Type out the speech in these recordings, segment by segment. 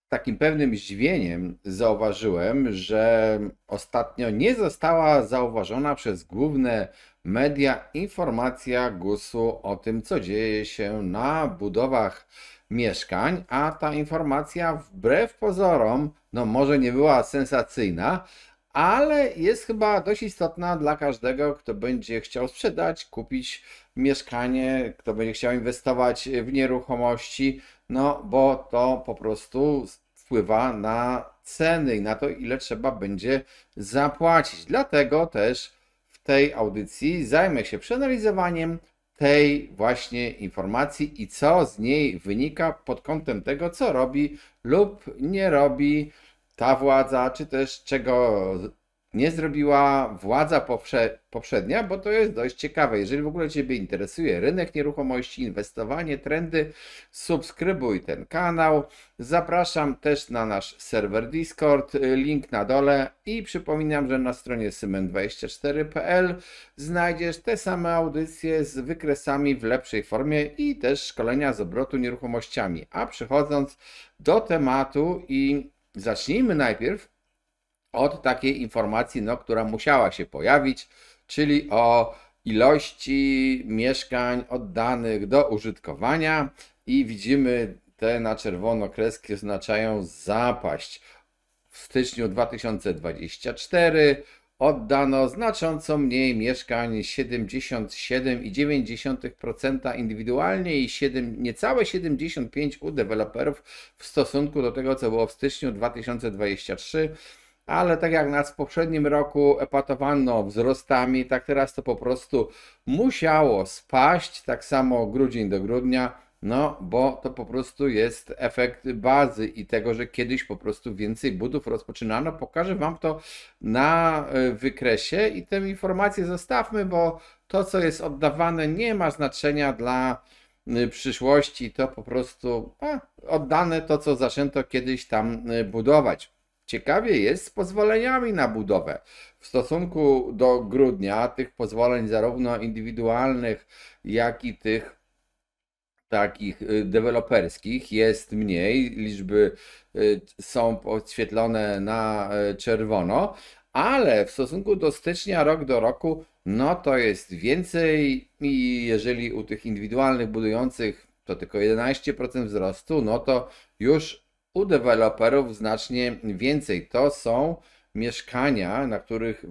takim pewnym zdziwieniem zauważyłem, że ostatnio nie została zauważona przez główne media informacja GUS-u o tym, co dzieje się na budowach mieszkań, a ta informacja wbrew pozorom, no może nie była sensacyjna, ale jest chyba dość istotna dla każdego, kto będzie chciał sprzedać, kupić mieszkanie, kto będzie chciał inwestować w nieruchomości, no bo to po prostu wpływa na ceny i na to, ile trzeba będzie zapłacić. Dlatego też w tej audycji zajmę się przeanalizowaniem tej właśnie informacji i co z niej wynika pod kątem tego, co robi lub nie robi ta władza, czy też czego nie zrobiła władza poprzednia, bo to jest dość ciekawe. Jeżeli w ogóle Ciebie interesuje rynek nieruchomości, inwestowanie, trendy, subskrybuj ten kanał. Zapraszam też na nasz serwer Discord, link na dole i przypominam, że na stronie symen24.pl znajdziesz te same audycje z wykresami w lepszej formie i też szkolenia z obrotu nieruchomościami. A przechodząc do tematu i zacznijmy najpierw od takiej informacji, no, która musiała się pojawić, czyli o ilości mieszkań oddanych do użytkowania i widzimy te na czerwono kreski oznaczają zapaść. W styczniu 2024 oddano znacząco mniej mieszkań, 77,9% indywidualnie i niecałe 75% u deweloperów w stosunku do tego, co było w styczniu 2023. Ale tak jak nas w poprzednim roku epatowano wzrostami, tak teraz to po prostu musiało spaść, tak samo grudzień do grudnia, no bo to po prostu jest efekt bazy i tego, że kiedyś po prostu więcej budów rozpoczynano. Pokażę Wam to na wykresie i tę informację zostawmy, bo to, co jest oddawane, nie ma znaczenia dla przyszłości, to po prostu oddane to, co zaczęto kiedyś tam budować. Ciekawie jest z pozwoleniami na budowę. W stosunku do grudnia tych pozwoleń zarówno indywidualnych, jak i tych takich deweloperskich jest mniej. Liczby są podświetlone na czerwono, ale w stosunku do stycznia rok do roku, no to jest więcej i jeżeli u tych indywidualnych budujących to tylko 11% wzrostu, no to już u deweloperów znacznie więcej. To są mieszkania, na których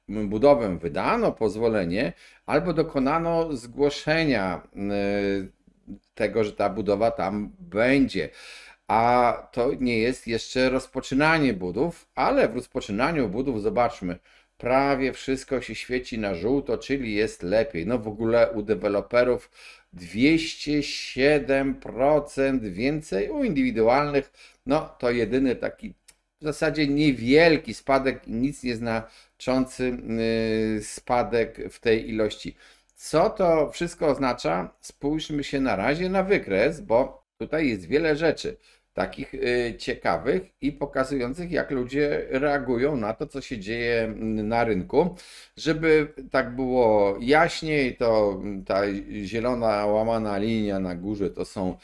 budowę wydano pozwolenie albo dokonano zgłoszenia tego, że ta budowa tam będzie. A to nie jest jeszcze rozpoczynanie budów, ale w rozpoczynaniu budów zobaczmy, prawie wszystko się świeci na żółto, czyli jest lepiej. No w ogóle u deweloperów 207% więcej, u indywidualnych, no to jedyny taki w zasadzie niewielki spadek, nic nieznaczący spadek w tej ilości. Co to wszystko oznacza? Spójrzmy się na razie na wykres, bo tutaj jest wiele rzeczy takich ciekawych i pokazujących, jak ludzie reagują na to, co się dzieje na rynku. Żeby tak było jaśniej, to ta zielona łamana linia na górze to są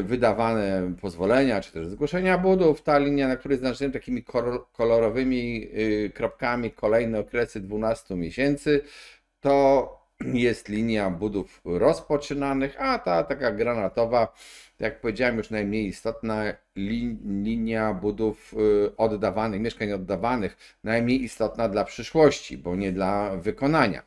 wydawane pozwolenia, czy też zgłoszenia budów. Ta linia, na której zaznaczyłem takimi kolorowymi kropkami kolejne okresy 12 miesięcy, to jest linia budów rozpoczynanych, a ta taka granatowa, jak powiedziałem, już najmniej istotna linia budów oddawanych, mieszkań oddawanych, najmniej istotna dla przyszłości, bo nie dla wykonania.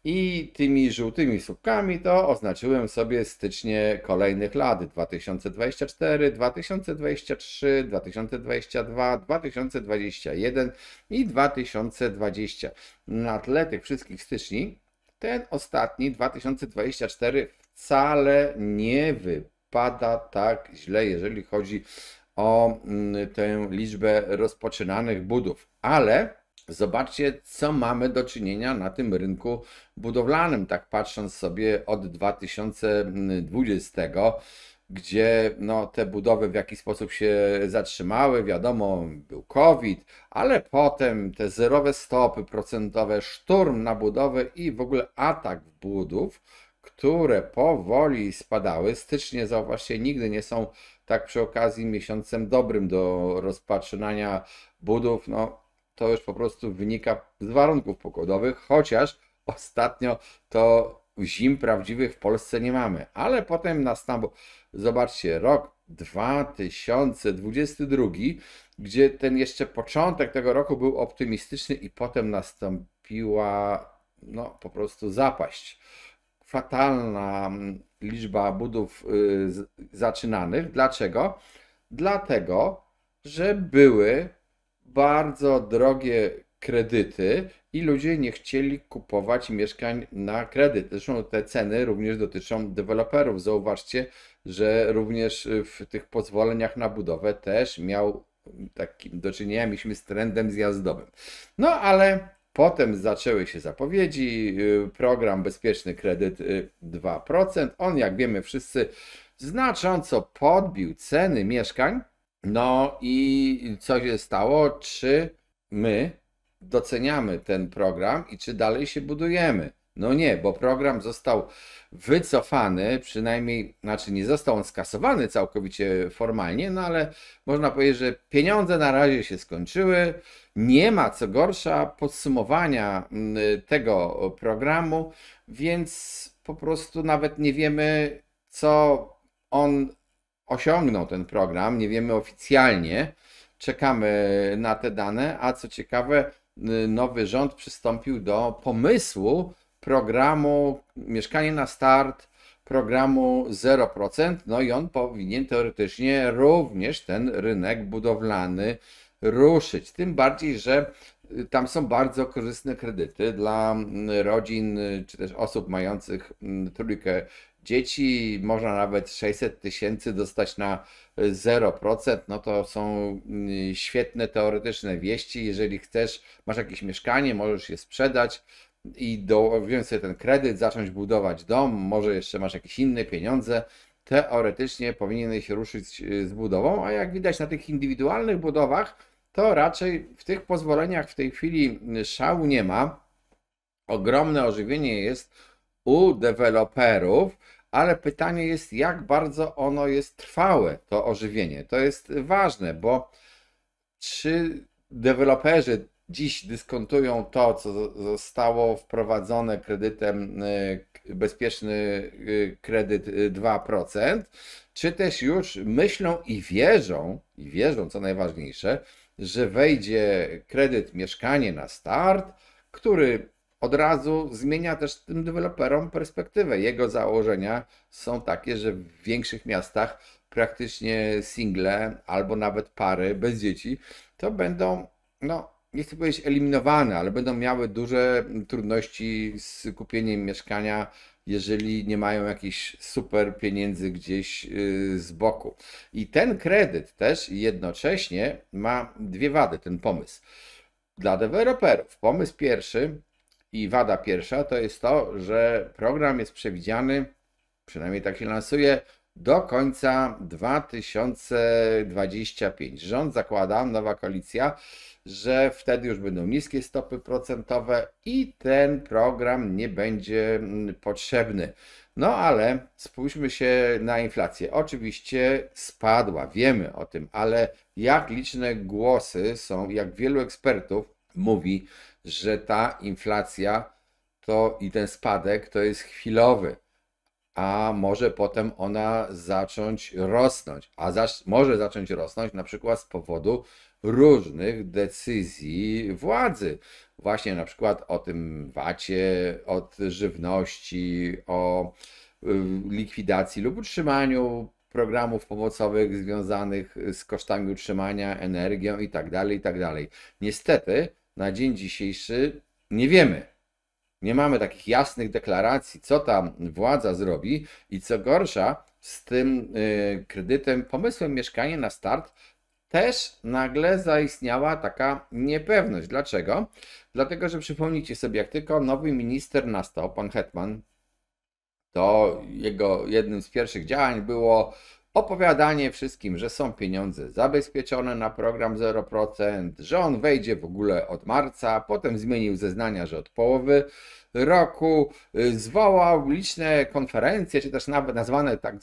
I tymi żółtymi słupkami to oznaczyłem sobie stycznie kolejnych lat 2024, 2023, 2022, 2021 i 2020. Na tle tych wszystkich styczni ten ostatni 2024 wcale nie wypada tak źle, jeżeli chodzi o tę liczbę rozpoczynanych budów. Ale zobaczcie, co mamy do czynienia na tym rynku budowlanym, tak patrząc sobie od 2020, gdzie no, te budowy w jakiś sposób się zatrzymały. Wiadomo, był COVID, ale potem te zerowe stopy procentowe, szturm na budowę i w ogóle atak budów, które powoli spadały. Stycznie, zauważcie, nigdy nie są tak przy okazji miesiącem dobrym do rozpoczynania budów. No, to już po prostu wynika z warunków pogodowych, chociaż ostatnio to zim prawdziwych w Polsce nie mamy. Ale potem nastąpił, zobaczcie, rok 2022, gdzie ten jeszcze początek tego roku był optymistyczny i potem nastąpiła no, po prostu zapaść. Fatalna liczba budów zaczynanych. Dlaczego? Dlatego, że były bardzo drogie kredyty i ludzie nie chcieli kupować mieszkań na kredyt. Zresztą te ceny również dotyczą deweloperów. Zauważcie, że również w tych pozwoleniach na budowę też miał do czynienia mieliśmy z trendem zjazdowym. No ale potem zaczęły się zapowiedzi, program Bezpieczny Kredyt 2%. On, jak wiemy wszyscy, znacząco podbił ceny mieszkań. No i co się stało? Czy my doceniamy ten program i czy dalej się budujemy? No nie, bo program został wycofany, przynajmniej, znaczy nie został on skasowany całkowicie formalnie, no ale można powiedzieć, że pieniądze na razie się skończyły. Nie ma, co gorsza, podsumowania tego programu, więc po prostu nawet nie wiemy, co on osiągnął, ten program, nie wiemy oficjalnie. Czekamy na te dane, a co ciekawe, nowy rząd przystąpił do pomysłu programu Mieszkanie na Start, programu 0%, no i on powinien teoretycznie również ten rynek budowlany ruszyć. Tym bardziej, że tam są bardzo korzystne kredyty dla rodzin czy też osób mających trójkę dzieci. Można nawet 600 000 dostać na 0%. No to są świetne teoretyczne wieści. Jeżeli chcesz, masz jakieś mieszkanie, możesz je sprzedać i wziąć sobie ten kredyt, zacząć budować dom, może jeszcze masz jakieś inne pieniądze, teoretycznie powinieneś ruszyć z budową, a jak widać na tych indywidualnych budowach, to raczej w tych pozwoleniach w tej chwili szału nie ma. Ogromne ożywienie jest u deweloperów, ale pytanie jest, jak bardzo ono jest trwałe, to ożywienie. To jest ważne, bo czy deweloperzy dziś dyskontują to, co zostało wprowadzone kredytem bezpieczny kredyt 2%, czy też już myślą i wierzą, co najważniejsze, że wejdzie kredyt Mieszkanie na Start, który od razu zmienia też tym deweloperom perspektywę. Jego założenia są takie, że w większych miastach praktycznie single albo nawet pary bez dzieci to będą, no nie chcę powiedzieć eliminowane, ale będą miały duże trudności z kupieniem mieszkania, jeżeli nie mają jakichś super pieniędzy gdzieś z boku. I ten kredyt też jednocześnie ma dwie wady, ten pomysł. Dla deweloperów pomysł pierwszy i wada pierwsza to jest to, że program jest przewidziany, przynajmniej tak się lansuje, do końca 2025. Rząd zakłada, nowa koalicja, że wtedy już będą niskie stopy procentowe i ten program nie będzie potrzebny. No ale spójrzmy się na inflację. Oczywiście spadła, wiemy o tym, ale jak liczne głosy są, jak wielu ekspertów mówi, że ta inflacja to i ten spadek to jest chwilowy, a może potem ona zacząć rosnąć, może zacząć rosnąć na przykład z powodu różnych decyzji władzy. Właśnie na przykład o tym VAT-ie, od żywności, o likwidacji lub utrzymaniu programów pomocowych związanych z kosztami utrzymania, energią itd., itd. Niestety na dzień dzisiejszy nie wiemy. Nie mamy takich jasnych deklaracji, co ta władza zrobi i co gorsza, z tym kredytem, pomysłem Mieszkanie na Start też nagle zaistniała taka niepewność. Dlaczego? Dlatego, że przypomnijcie sobie, jak tylko nowy minister nastał, pan Hetman, to jego jednym z pierwszych działań było opowiadanie wszystkim, że są pieniądze zabezpieczone na program 0%, że on wejdzie w ogóle od marca, potem zmienił zeznania, że od połowy roku, zwołał liczne konferencje, czy też nawet nazwane tak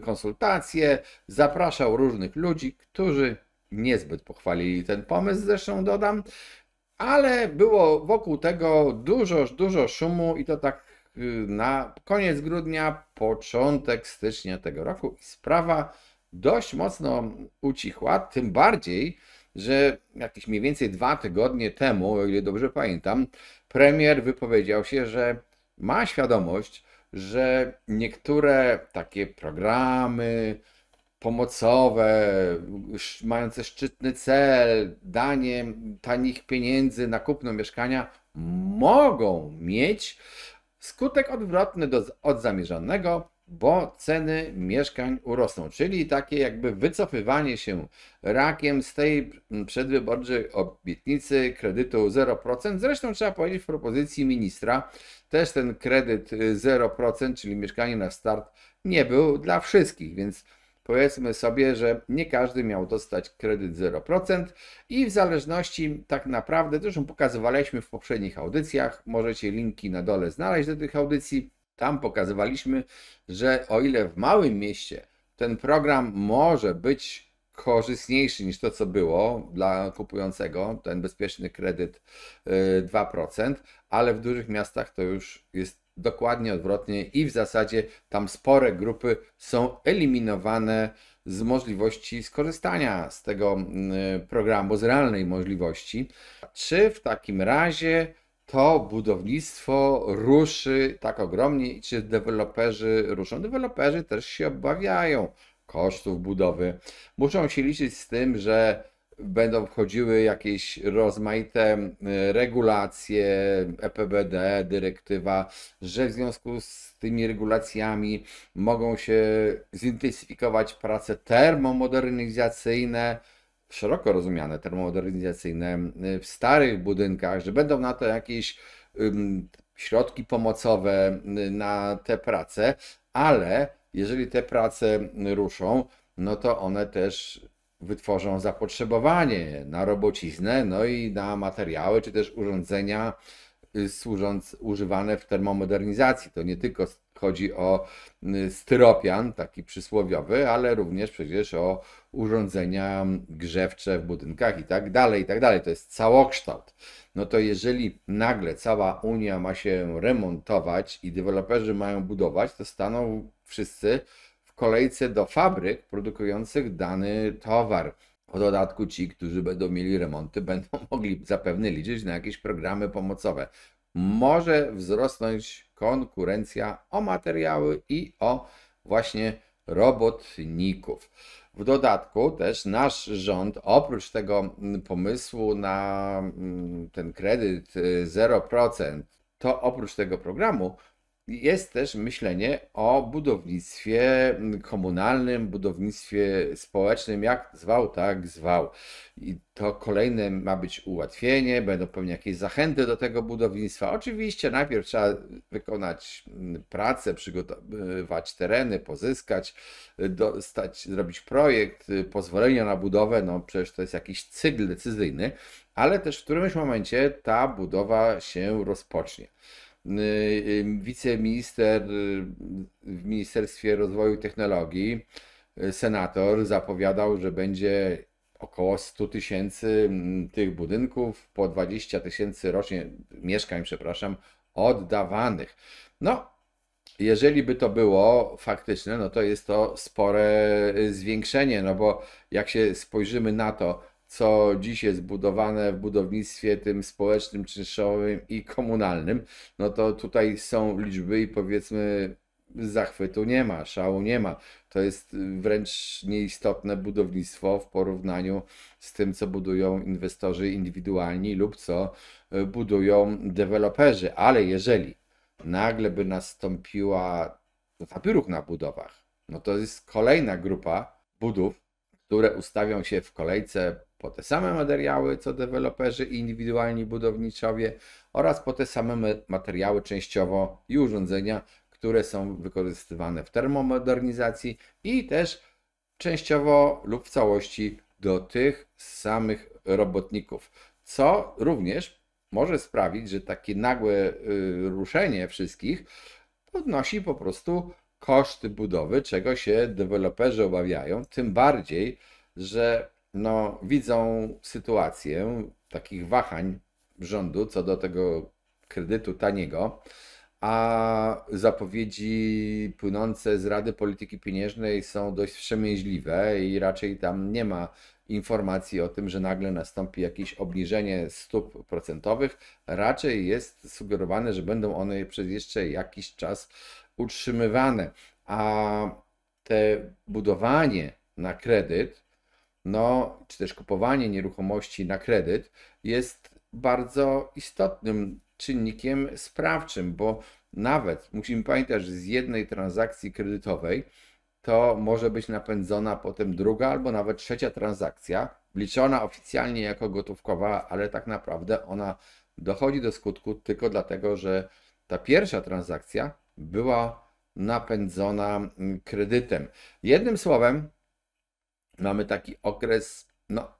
konsultacje, zapraszał różnych ludzi, którzy niezbyt pochwalili ten pomysł, zresztą dodam, ale było wokół tego dużo szumu i to tak na koniec grudnia, początek stycznia tego roku i sprawa dość mocno ucichła, tym bardziej, że jakieś mniej więcej 2 tygodnie temu, o ile dobrze pamiętam, premier wypowiedział się, że ma świadomość, że niektóre takie programy pomocowe, mające szczytny cel, danie tanich pieniędzy na kupno mieszkania, mogą mieć skutek odwrotny od zamierzonego, bo ceny mieszkań urosną. Czyli takie jakby wycofywanie się rakiem z tej przedwyborczej obietnicy kredytu 0%. Zresztą trzeba powiedzieć, w propozycji ministra też ten kredyt 0%, czyli mieszkanie na start, nie był dla wszystkich, więc powiedzmy sobie, że nie każdy miał dostać kredyt 0% i w zależności tak naprawdę, to już pokazywaliśmy w poprzednich audycjach, możecie linki na dole znaleźć do tych audycji, tam pokazywaliśmy, że o ile w małym mieście ten program może być korzystniejszy niż to, co było dla kupującego, ten bezpieczny kredyt 2%, ale w dużych miastach to już jest dokładnie odwrotnie i w zasadzie tam spore grupy są eliminowane z możliwości skorzystania z tego programu, z realnej możliwości. Czy w takim razie to budownictwo ruszy tak ogromnie i czy deweloperzy ruszą? Deweloperzy też się obawiają kosztów budowy. Muszą się liczyć z tym, że będą wchodziły jakieś rozmaite regulacje, EPBD, dyrektywa, że w związku z tymi regulacjami mogą się zintensyfikować prace termomodernizacyjne, szeroko rozumiane termomodernizacyjne w starych budynkach, że będą na to jakieś środki pomocowe na te prace, ale jeżeli te prace ruszą, no to one też wytworzą zapotrzebowanie na robociznę, no i na materiały, czy też urządzenia używane w termomodernizacji. To nie tylko chodzi o styropian, taki przysłowiowy, ale również przecież o urządzenia grzewcze w budynkach i tak dalej, i tak dalej. To jest całokształt. No to jeżeli nagle cała Unia ma się remontować i deweloperzy mają budować, to staną wszyscy w kolejce do fabryk produkujących dany towar. W dodatku ci, którzy będą mieli remonty, będą mogli zapewne liczyć na jakieś programy pomocowe. Może wzrosnąć konkurencja o materiały i o właśnie robotników. W dodatku też nasz rząd, oprócz tego pomysłu na ten kredyt 0%, to oprócz tego programu jest też myślenie o budownictwie komunalnym, budownictwie społecznym, jak zwał, tak zwał. I to kolejne ma być ułatwienie, będą pewnie jakieś zachęty do tego budownictwa. Oczywiście najpierw trzeba wykonać pracę, przygotować tereny, pozyskać, zrobić projekt, pozwolenia na budowę, no przecież to jest jakiś cykl decyzyjny, ale też w którymś momencie ta budowa się rozpocznie. Wiceminister w Ministerstwie Rozwoju i Technologii, senator, zapowiadał, że będzie około 100 tysięcy tych budynków, po 20 tysięcy rocznie mieszkań, przepraszam, oddawanych. No, jeżeli by to było faktyczne, no to jest to spore zwiększenie, no bo jak się spojrzymy na to, co dziś jest budowane w budownictwie tym społecznym, czynszowym i komunalnym, no to tutaj są liczby i powiedzmy zachwytu nie ma, szału nie ma. To jest wręcz nieistotne budownictwo w porównaniu z tym, co budują inwestorzy indywidualni lub co budują deweloperzy. Ale jeżeli nagle by nastąpiła wyruch na budowach, no to jest kolejna grupa budów, które ustawią się w kolejce po te same materiały co deweloperzy i indywidualni budowniczowie oraz po te same materiały częściowo i urządzenia, które są wykorzystywane w termomodernizacji i też częściowo lub w całości do tych samych robotników, co również może sprawić, że takie nagłe ruszenie wszystkich podnosi po prostu koszty budowy, czego się deweloperzy obawiają, tym bardziej, że no, widzą sytuację takich wahań rządu co do tego kredytu taniego, a zapowiedzi płynące z Rady Polityki Pieniężnej są dość wstrzemięźliwe i raczej tam nie ma informacji o tym, że nagle nastąpi jakieś obniżenie stóp procentowych. Raczej jest sugerowane, że będą one przez jeszcze jakiś czas utrzymywane, a te budowanie na kredyt, no, czy też kupowanie nieruchomości na kredyt jest bardzo istotnym czynnikiem sprawczym, bo nawet musimy pamiętać, że z jednej transakcji kredytowej to może być napędzona potem druga albo nawet trzecia transakcja, liczona oficjalnie jako gotówkowa, ale tak naprawdę ona dochodzi do skutku tylko dlatego, że ta pierwsza transakcja była napędzona kredytem. Jednym słowem, mamy taki okres, no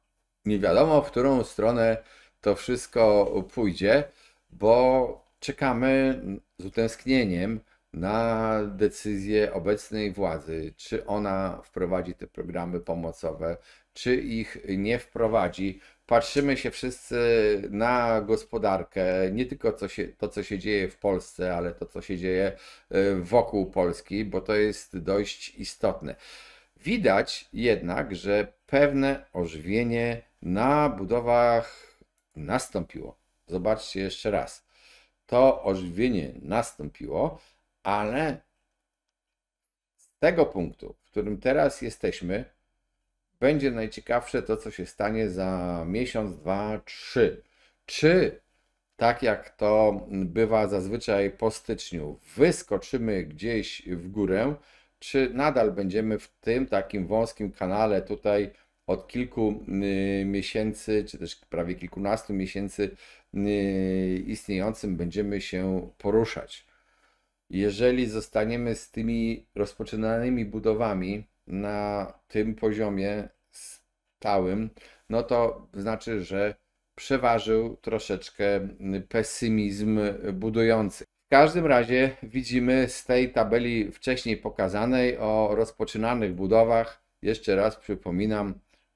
nie wiadomo, w którą stronę to wszystko pójdzie, bo czekamy z utęsknieniem na decyzję obecnej władzy, czy ona wprowadzi te programy pomocowe, czy ich nie wprowadzi. Patrzymy się wszyscy na gospodarkę, nie tylko to, co się dzieje w Polsce, ale to, co się dzieje wokół Polski, bo to jest dość istotne. Widać jednak, że pewne ożywienie na budowach nastąpiło. Zobaczcie jeszcze raz. To ożywienie nastąpiło, ale z tego punktu, w którym teraz jesteśmy, będzie najciekawsze to, co się stanie za miesiąc, dwa, trzy. Czy, tak jak to bywa zazwyczaj po styczniu, wyskoczymy gdzieś w górę, czy nadal będziemy w tym takim wąskim kanale tutaj od kilku miesięcy, czy też prawie kilkunastu miesięcy istniejącym będziemy się poruszać. Jeżeli zostaniemy z tymi rozpoczynanymi budowami na tym poziomie stałym, no to znaczy, że przeważył troszeczkę pesymizm budujący. W każdym razie widzimy z tej tabeli wcześniej pokazanej o rozpoczynanych budowach, jeszcze raz przypominam,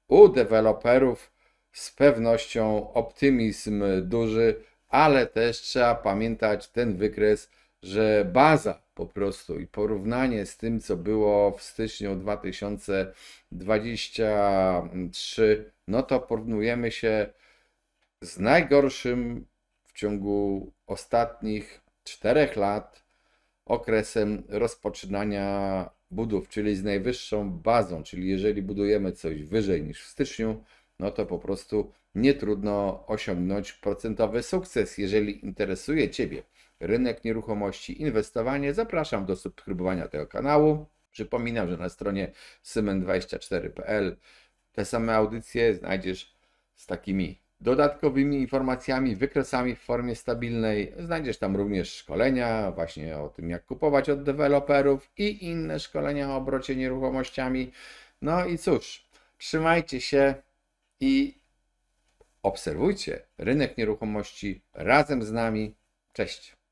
u deweloperów z pewnością optymizm duży, ale też trzeba pamiętać ten wykres, że baza po prostu i porównanie z tym, co było w styczniu 2023, no to porównujemy się z najgorszym w ciągu ostatnich 4 lat okresem rozpoczynania budów, czyli z najwyższą bazą, czyli jeżeli budujemy coś wyżej niż w styczniu, no to po prostu nie trudno osiągnąć procentowy sukces. Jeżeli interesuje Ciebie rynek nieruchomości, inwestowanie, zapraszam do subskrybowania tego kanału. Przypominam, że na stronie symen24.pl te same audycje znajdziesz z takimi dodatkowymi informacjami, wykresami w formie stabilnej. Znajdziesz tam również szkolenia właśnie o tym, jak kupować od deweloperów i inne szkolenia o obrocie nieruchomościami. No i cóż, trzymajcie się i obserwujcie rynek nieruchomości razem z nami. Cześć!